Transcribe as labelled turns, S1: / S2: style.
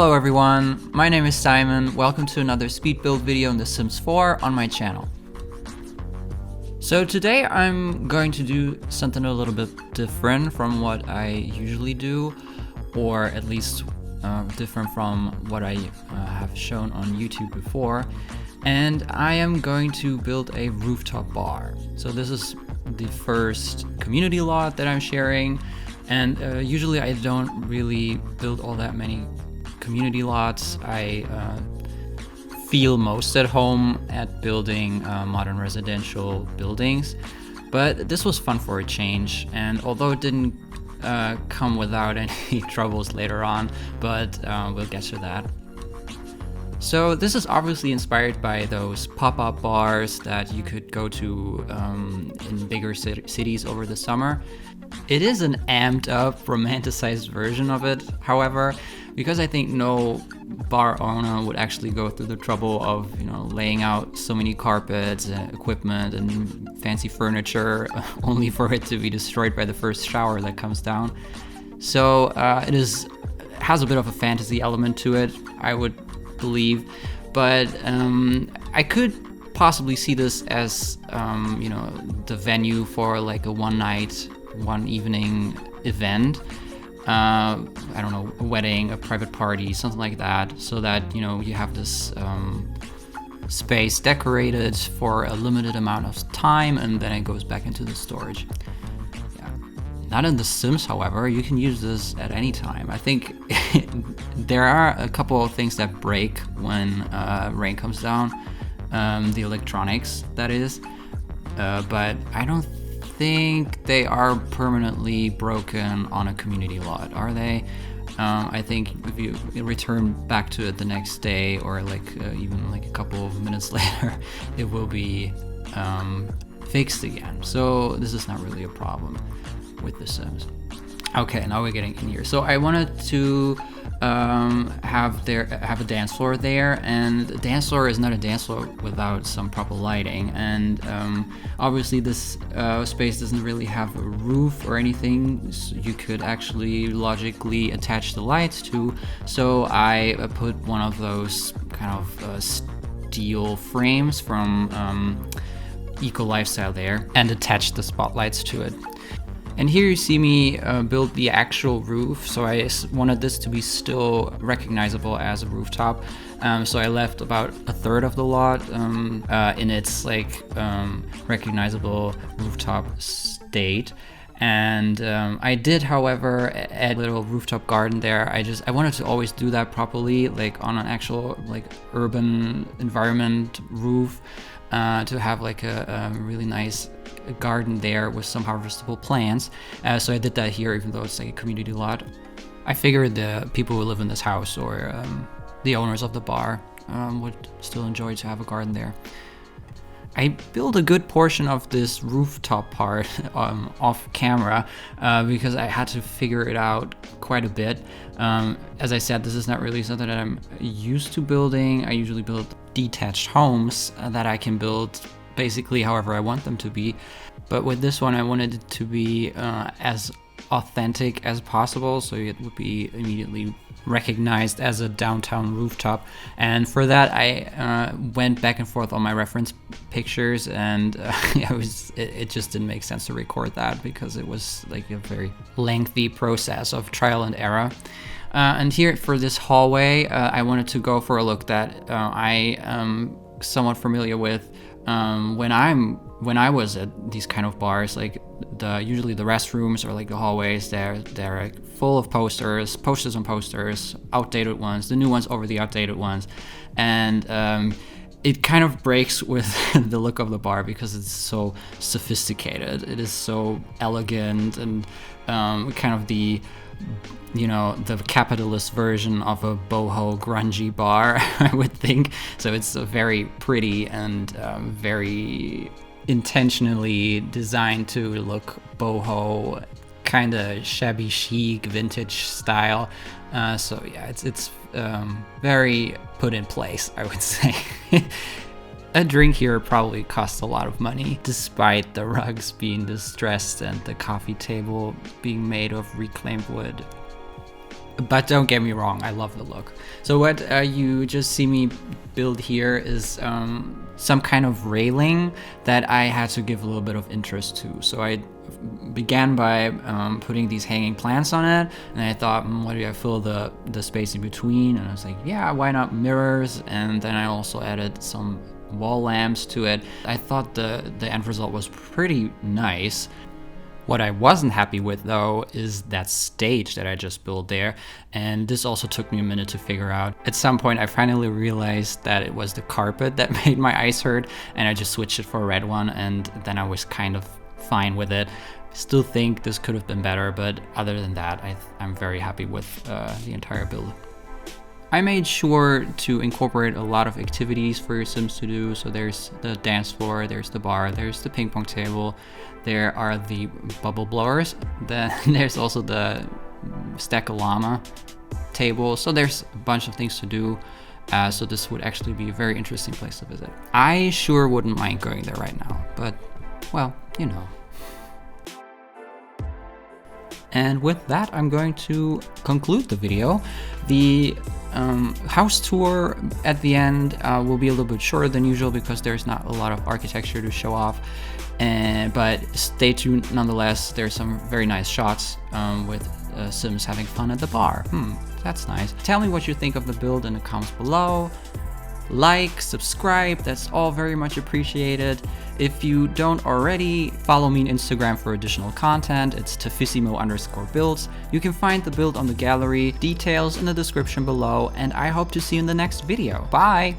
S1: Hello everyone, my name is Simon. Welcome to another speed build video in The Sims 4 on my channel. So today I'm going to do something a little bit different from what I usually do, or at least different from what I have shown on YouTube before. And I am going to build a rooftop bar. So this is the first community lot that I'm sharing. And usually I don't really build all that many community lots. I feel most at home at building modern residential buildings, but this was fun for a change. And although it didn't come without any troubles later on, but we'll get to that. So this is obviously inspired by those pop-up bars that you could go to in bigger cities over the summer. It is an amped up, romanticized version of it, however, because I think no bar owner would actually go through the trouble of, laying out so many carpets and equipment and fancy furniture only for it to be destroyed by the first shower that comes down. So it has a bit of a fantasy element to it, I would believe, but I could possibly see this as the venue for like a one evening event. I don't know, a wedding, a private party, something like that, so that you have this space decorated for a limited amount of time and then it goes back into the storage. Not in The Sims, however. You can use this at any time. I think there are a couple of things that break when rain comes down, the electronics, that is, but I don't think they are permanently broken on a community lot, are they? I think if you return back to it the next day, or even a couple of minutes later, it will be fixed again. So this is not really a problem with The Sims. Okay, now we're getting in here. So I wanted to have a dance floor there, and the dance floor is not a dance floor without some proper lighting. And obviously this space doesn't really have a roof or anything so you could actually logically attach the lights to. So I put one of those kind of steel frames from Eco Lifestyle there and attached the spotlights to it. And here you see me build the actual roof, so I wanted this to be still recognizable as a rooftop. So I left about a third of the lot in its recognizable rooftop state. And I did, however, add a little rooftop garden there. I wanted to always do that properly, on an actual urban environment roof, to have a really nice garden there with some harvestable plants. So I did that here, even though it's a community lot. I figured the people who live in this house, or the owners of the bar, would still enjoy to have a garden there. I built a good portion of this rooftop part off camera because I had to figure it out quite a bit. As I said, this is not really something that I'm used to building. I usually build detached homes that I can build basically however I want them to be. But with this one, I wanted it to be as authentic as possible, so it would be immediately recognized as a downtown rooftop. And for that, I went back and forth on my reference pictures, and it just didn't make sense to record that because it was a very lengthy process of trial and error. And here for this hallway, I wanted to go for a look that I am somewhat familiar with when I was at these kind of bars. Usually the restrooms or the hallways, they're full of posters on posters, outdated ones, the new ones over the outdated ones, and it kind of breaks with the look of the bar because it's so sophisticated. It is so elegant and kind of the capitalist version of a boho grungy bar, I would think. So it's very pretty and very intentionally designed to look boho, kind of shabby chic, vintage style. So yeah, it's very put in place, I would say. A drink here probably costs a lot of money, despite the rugs being distressed and the coffee table being made of reclaimed wood. But don't get me wrong, I love the look. So what you just see me build here is some kind of railing that I had to give a little bit of interest to. So I began by putting these hanging plants on it, and I thought, what do I fill the space in between? And I was like, yeah, why not mirrors? And then I also added some wall lamps to it. I thought the end result was pretty nice. What I wasn't happy with though is that stage that I just built there, and this also took me a minute to figure out. At some point I finally realized that it was the carpet that made my eyes hurt, and I just switched it for a red one, and then I was kind of fine with it. Still think this could have been better, but other than that I'm very happy with the entire build. I made sure to incorporate a lot of activities for your Sims to do. So there's the dance floor, there's the bar, there's the ping pong table, there are the bubble blowers, then there's also the stack-a-llama table. So there's a bunch of things to do. So this would actually be a very interesting place to visit. I sure wouldn't mind going there right now, but well, you know. And with that, I'm going to conclude the video. The house tour at the end will be a little bit shorter than usual because there's not a lot of architecture to show off. But stay tuned nonetheless. There's some very nice shots with Sims having fun at the bar. That's nice. Tell me what you think of the build in the comments below. Like, subscribe, that's all very much appreciated. If you don't already, follow me on Instagram for additional content. It's Taffissimo_builds. You can find the build on the gallery, details in the description below, and I hope to see you in the next video. Bye!